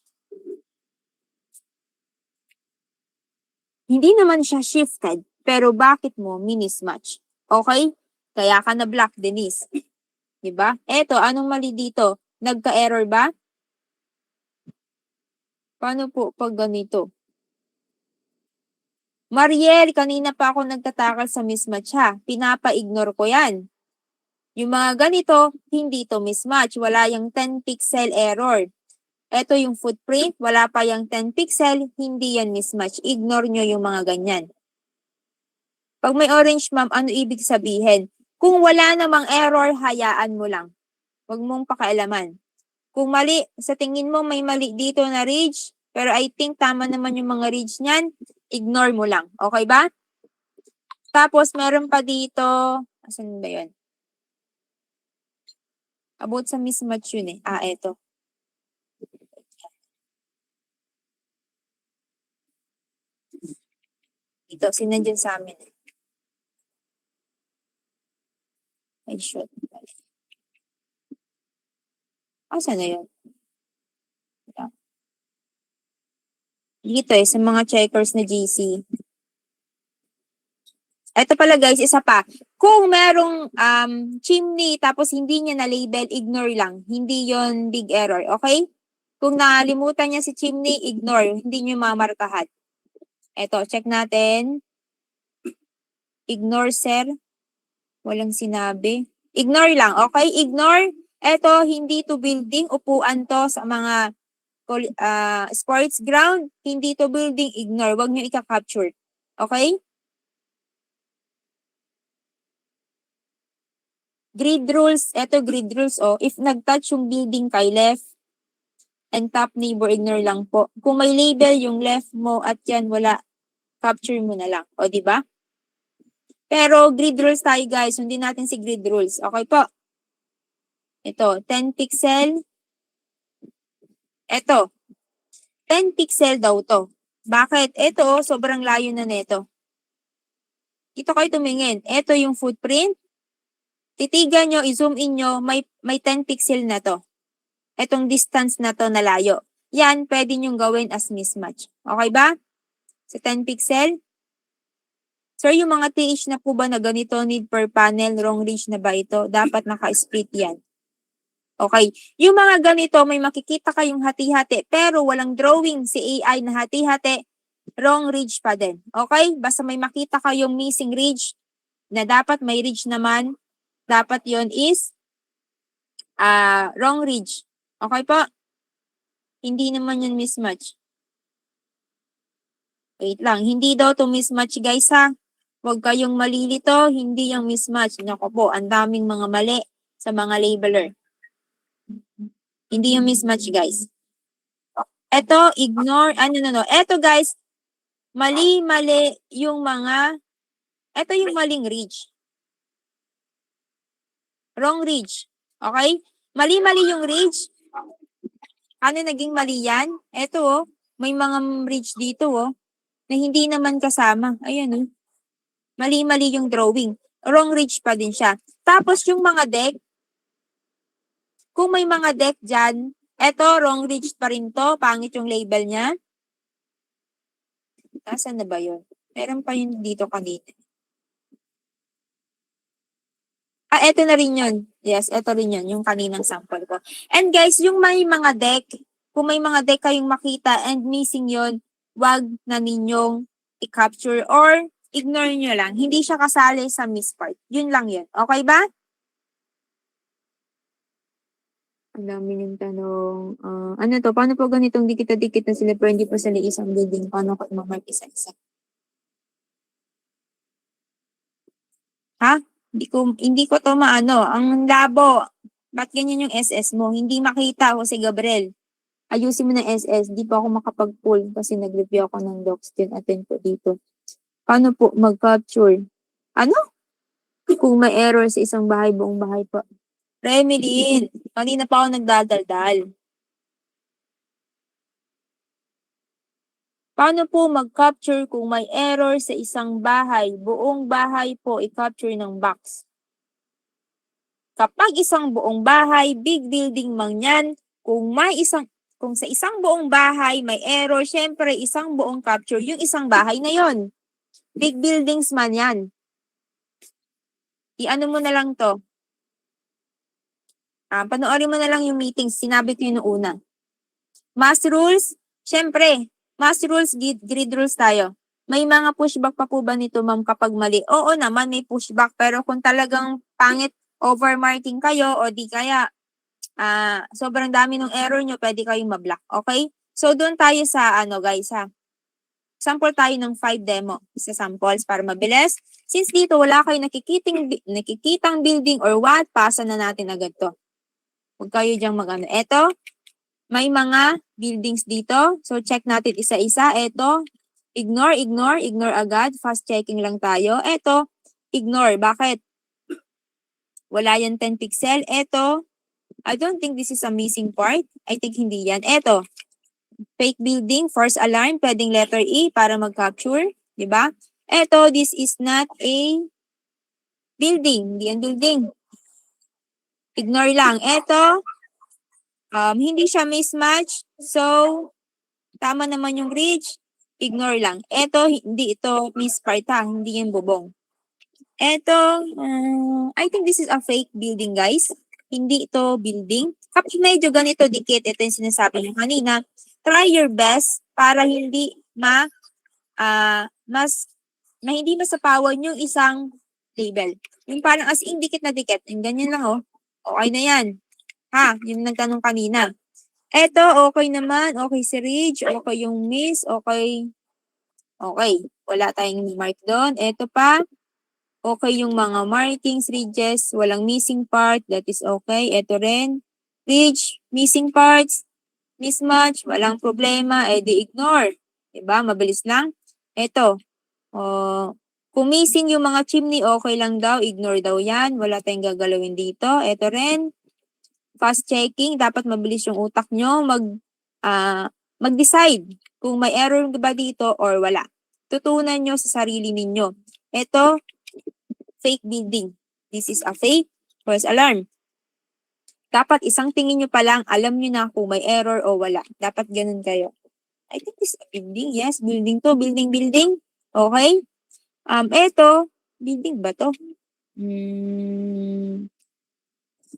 Hindi naman siya shifted, pero bakit mo mismatch? Okay? Kaya ka na-block, Denise. Diba? Eto, anong mali dito? Nagka-error ba? Paano po pag ganito? Mariel, kanina pa ako nagtatakal sa mismatch ha. Pinapa-ignore ko yan. Yung mga ganito, hindi to mismatch. Wala yung 10 pixel error. Ito yung footprint, wala pa yung 10 pixel, hindi yan mismatch. Ignore nyo yung mga ganyan. Pag may orange ma'am, ano ibig sabihin? Kung wala namang error, hayaan mo lang. Huwag mong pakialaman. Kung mali, sa tingin mo may mali dito na ridge, pero I think tama naman yung mga ridge niyan, ignore mo lang. Okay ba? Tapos, meron pa dito, asan ba yun? About sa mismatch yun eh. Eto. Ito, sinandyan sa amin. I should. Saan na yun? Dito eh, sa mga checkers na GC. Ito pala guys, isa pa. Kung merong chimney tapos hindi niya na-label, ignore lang. Hindi yon big error, okay? Kung nakalimutan niya si chimney, ignore. Hindi niyo mamarkahan. Ito, check natin. Ignore, sir. Walang sinabi. Ignore lang, okay? Ignore. Ito, hindi to building. Upuan to sa mga sports ground. Hindi to building. Ignore. Huwag niyo ika-capture. Okay? Grid rules. Ito, grid rules. Oh. If nag-touch yung building kay left and top neighbor, ignore lang po. Kung may label yung left mo at yan, wala. Capture mo na lang. O, di ba? Pero grid rules tayo guys. Sundin natin si grid rules. Okay po. Ito, 10 pixel. Ito, 10 pixel daw to. Bakit? Ito, sobrang layo na neto. Ito kayo tumingin. Ito yung footprint. Titigan nyo, i-zoom in nyo, may 10 pixel na to. Itong distance na to na layo. Yan, pwede nyong gawin as mismatch. Okay ba? Sa 10 pixel. Sir, yung mga TH na po ba na ganito, need per panel, wrong reach na ba ito? Dapat naka-split yan. Okay. Yung mga ganito, may makikita kayong hati-hati, pero walang drawing si AI na hati-hati, wrong ridge pa din. Okay? Basta may makita kayong missing ridge, na dapat may ridge naman, dapat yon is wrong ridge. Okay po? Hindi naman yun mismatch. Wait lang. Hindi daw to mismatch guys ha. Huwag kayong malilito. Hindi yung mismatch. Naku po, ang daming mga mali sa mga labeler. Hindi yung mismatch guys. Ito, ignore. No. Ito guys, mali-mali yung mga, ito yung maling ridge. Wrong ridge. Okay? Mali-mali yung ridge. Ano naging mali yan? Ito oh, may mga ridge dito oh, na hindi naman kasama. Ayan oh. Mali-mali yung drawing. Wrong ridge pa din siya. Tapos yung mga deck, kung may mga deck dyan, eto, wrong ridge pa rin to. Pangit yung label niya. Nasaan na ba yun? Meron pa yun dito kanina. Eto na rin yun. Yes, eto rin yun. Yung kaninang sample ko. And guys, yung may mga deck, kung may mga deck kayong makita and missing yun, wag na ninyong i-capture or ignore nyo lang. Hindi siya kasali sa miss part. Yun lang yun. Okay ba? Ang dami yung tanong. Ano to? Paano po ganitong dikit-dikit na sila pero hindi pa sila isang building? Paano ko i-mark isa-isa? Ha? Hindi ko to maano. Ang labo. Ba't ganyan yung SS mo? Hindi makita, Jose Gabriel. Ayusin mo na SS. Di pa ako makapag-pull kasi nag-review ako ng docs din. Attend po dito. Paano po mag-capture? Ano? Kung may error sa isang bahay, buong bahay po. Remelin, kanina pa ako nagdadaldal. Paano po mag-capture kung may error sa isang bahay? Buong bahay po i-capture ng box. Kapag isang buong bahay, big building man yan, kung sa isang buong bahay may error, syempre isang buong capture yung isang bahay na yon. Big buildings man yan. I-ano mo na lang to. Panoorin mo na lang yung meetings. Sinabi ko yun noong una. Mass rules, syempre, mass rules, grid rules tayo. May mga pushback pa po ba nito, ma'am, kapag mali? Oo naman, may pushback. Pero kung talagang pangit overmarking kayo o di kaya sobrang dami ng error nyo, pwede kayong mablock. Okay? So, doon tayo sa guys, ha? Sample tayo ng 5 demo. Isa samples para mabilis. Since dito, wala kayong nakikitang building or what, pasa na natin agad to. Huwag kayo diyang mag-ano. Eto, may mga buildings dito. So, check natin isa-isa. Eto, ignore agad. Fast checking lang tayo. Eto, ignore. Bakit? Wala yan 10 pixel. Eto, I don't think this is a missing part. I think hindi yan. Eto, fake building, false alarm, pwedeng letter E para mag-capture. Diba? Eto, this is not a building. Hindi yan building. Ignore lang. Eto, hindi siya mismatch. So, tama naman yung ridge. Ignore lang. Eto, hindi ito mispart ha. Hindi yung bubong. Eto, I think this is a fake building, guys. Hindi ito building. Kapag medyo ganito dikit, ito yung sinasabi nyo kanina, try your best para hindi hindi masapawan yung isang label. Yung parang as in dikit na dikit. Yung ganyan lang, oh. Okay na yan. Ha? Yung nagtanong kanina. Eto, okay naman. Okay si Ridge. Okay yung Miss. Okay. Okay. Wala tayong mark doon. Eto pa. Okay yung mga markings, ridges. Walang missing part. That is okay. Eto rin. Ridge, missing parts. Mismatch. Walang problema. Eh di ignore. Diba? Mabilis lang. Eto. Kung missing yung mga chimney, okay lang daw. Ignore daw yan. Wala tayong gagalawin dito. Eto rin. Fast checking, dapat mabilis yung utak nyo mag-decide kung may error ba dito or wala. Tutunan nyo sa sarili ninyo. Ito, fake building. This is a fake false alarm. Dapat isang tingin nyo pa lang, alam nyo na kung may error o wala. Dapat ganun kayo. I think this is a building. Yes, building to. Building. Okay? Ito, building ba to?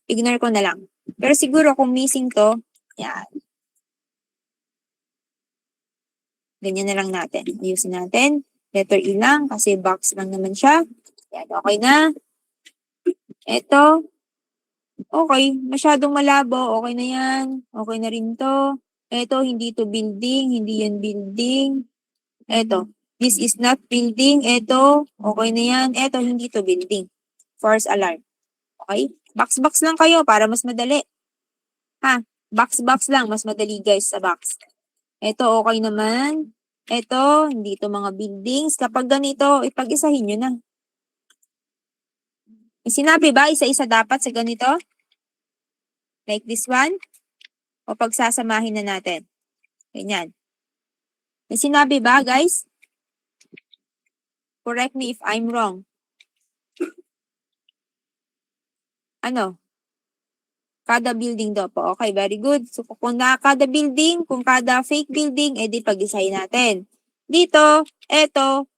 Ignore ko na lang. Pero siguro kung missing to, yan. Ganyan na lang natin. Ayusin natin. Letter E lang kasi box lang naman siya. Yan, okay na. Ito. Okay. Masyadong malabo. Okay na yan. Okay na rin to. Ito, hindi to building. Hindi yan building. Ito. This is not building. Ito. Okay na yan. Ito, hindi to building. False alarm. Okay? Box lang kayo para mas madali. Ha? Box lang. Mas madali guys sa box. Ito, okay naman. Ito, hindi ito mga buildings. Kapag ganito, ipag-isahin nyo na. May sinabi ba isa-isa dapat sa ganito? Like this one? O pagsasamahin na natin? Ganyan. May sinabi ba, guys? Correct me if I'm wrong. Ano? Kada building daw po. Okay, very good. So, kung kada building, kung kada fake building, edi pag-isahin natin. Dito, eto,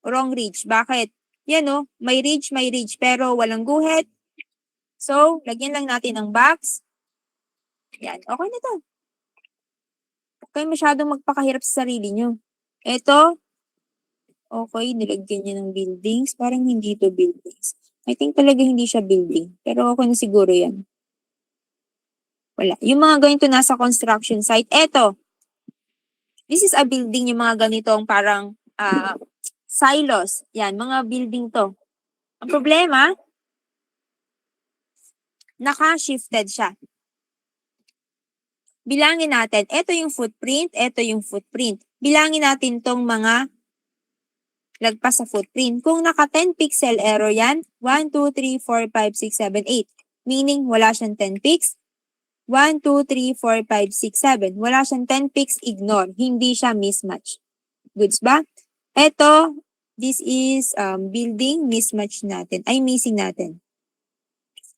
wrong ridge. Bakit? Yan o, may ridge, pero walang guhit. So, lagyan lang natin ng box. Yan, okay na to. Okay, masyadong magpakahirap sa sarili nyo. Ito, okay, nilagyan niya ng buildings. Parang hindi to buildings. I think talaga hindi siya building. Pero okay na siguro yan. Wala. Yung mga ganito nasa construction site. Eto, this is a building, yung mga ganitong parang silos. Yan, mga building to. Ang problema, naka-shifted siya. Bilangin natin, ito yung footprint, ito yung footprint. Bilangin natin tong mga lagpas sa footprint. Kung naka 10 pixel error yan, 1, 2, 3, 4, 5, 6, 7, 8. Meaning, wala siyang 10 pix. 1, 2, 3, 4, 5, 6, 7. Wala siyang 10 pix, ignore. Hindi siya mismatch. Goods ba? Ito, this is building mismatch natin. Ay, missing natin.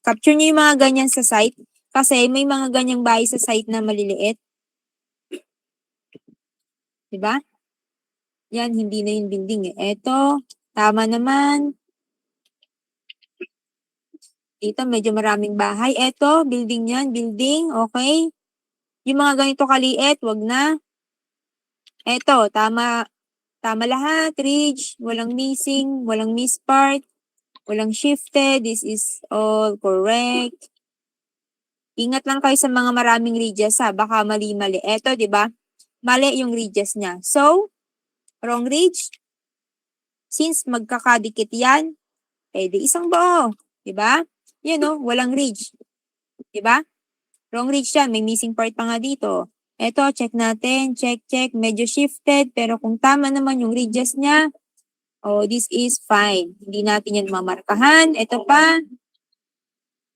Capture nyo yung mga ganyan sa site. Kasi may mga ganyang bahay sa site na maliliit. Diba? Yan, hindi na yung building eh. Ito, tama naman. Dito, medyo maraming bahay. Ito, building yan, building, okay. Yung mga ganito kaliit, wag na. Ito, tama lahat, ridge, walang missing, walang miss part, walang shifted, this is all correct. Ingat lang kayo sa mga maraming ridges ha, baka mali-mali. Ito, di ba? Mali yung ridges niya. So, wrong ridge. Since magkakadikit yan, pwede isang buo. Di ba? Yan o, walang ridge. Di ba? Wrong ridge yan, may missing part pa nga dito. Ito, check natin, check, medyo shifted, pero kung tama naman yung ridges niya, oh, this is fine. Hindi natin yan mamarkahan. Ito pa,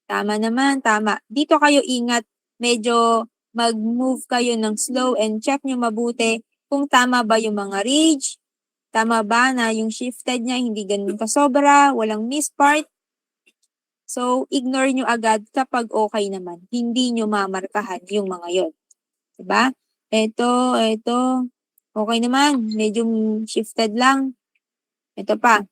tama naman, tama. Dito kayo ingat, medyo mag-move kayo ng slow and check nyo mabuti kung tama ba yung mga ridge, tama ba na yung shifted niya, hindi ganun kasobra, walang miss part. So, ignore nyo agad kapag okay naman. Hindi nyo mamarkahan yung mga yon. Diba? Ito, okay naman. Medyo shifted lang. Ito pa.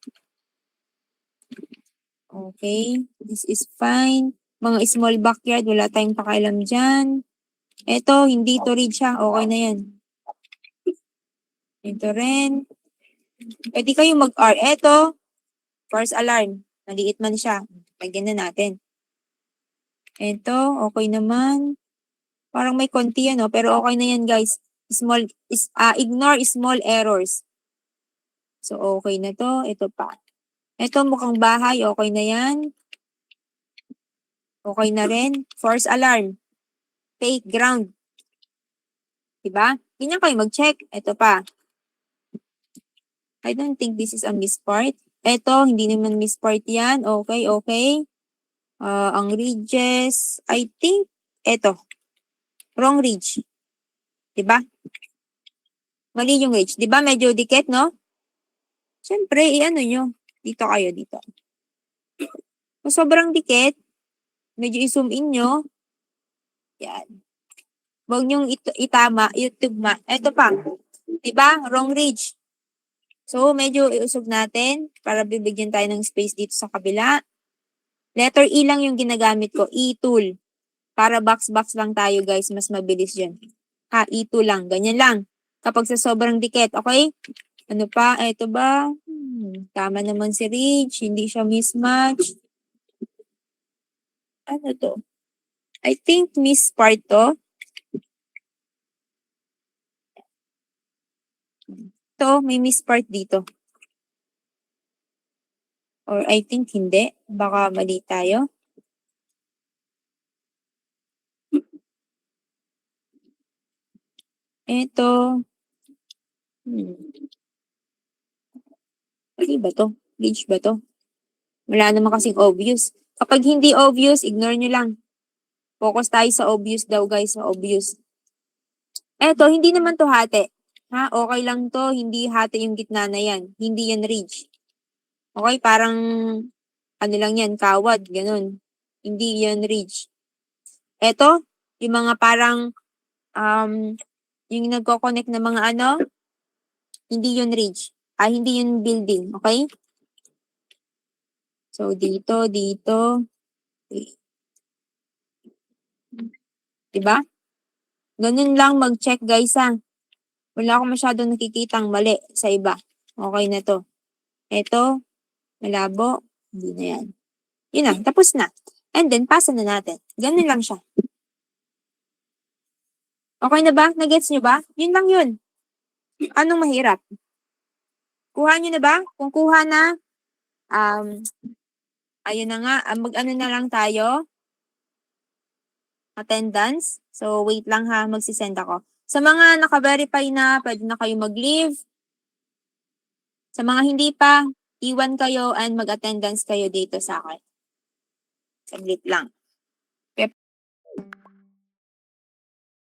Okay, this is fine. Mga small backyard, wala tayong pakialam dyan. Ito, hindi to ridge siya. Okay na yan. Ito rin. Pwede kayo mag-R. Ito, false alarm. Naliit man siya. Lagyan na natin. Ito, okay naman. Parang may konti yan, pero okay na yan, guys. Ignore small errors. So, okay na to. Ito pa. Ito, mukhang bahay. Okay na yan. Okay na rin. False alarm. Fake ground. Diba? Ganyan kayo mag-check. Ito pa. I don't think this is a miss part. Ito, hindi naman miss part yan. Okay, okay. Ang ridges, I think, ito. Wrong ridge. Diba? Mali yung ridge. Diba? Medyo dikit, no? Siyempre, i-ano nyo. Dito kayo, dito. Kung sobrang dikit, medyo i-zoom in nyo. Yan. Huwag nyong itama, itugma. Ito pa. Diba? Wrong ridge. So, medyo iusog natin para bibigyan tayo ng space dito sa kabila. Letter E lang yung ginagamit ko. E-tool. Para box-box lang tayo, guys. Mas mabilis dyan. E-tool lang. Ganyan lang. Kapag sa sobrang dikit. Okay? Ano pa? Ito ba? Tama naman si Ridge. Hindi siya mismatch. Ano to? I think miss part to. Ito, may miss part dito. Or I think hindi. Baka mali tayo. Ito. Mali ba to? Ridge ba to? Wala naman kasing obvious. Kapag hindi obvious, ignore nyo lang. Focus tayo sa obvious daw, guys. Sa obvious. Eto, hindi naman to hati. Ha? Okay lang to. Hindi hati yung gitna na yan. Hindi yan ridge. Okay? Parang, ano lang yan, kawad. Ganun. Hindi yan ridge. Eto, yung mga parang, yung nagko-connect na mga ano, hindi yun ridge. Hindi yun building. Okay? So, dito. Diba? Ganun lang mag-check, guys, ha. Wala akong masyadong nakikitang mali sa iba. Okay na to. Ito, malabo. Hindi na yan. Yun na, tapos na. And then, pasa na natin. Ganun lang siya. Okay na ba? Nagets nyo ba? Yun lang yun. Anong mahirap? Kuha nyo na ba? Kung kuha na, ayun na nga, mag-ano na lang tayo. Attendance. So, wait lang ha, magsisend ako. Sa mga naka-verify na, pwede na kayo mag-leave. Sa mga hindi pa, iwan kayo and mag-attendance kayo dito sa akin. Saglit lang.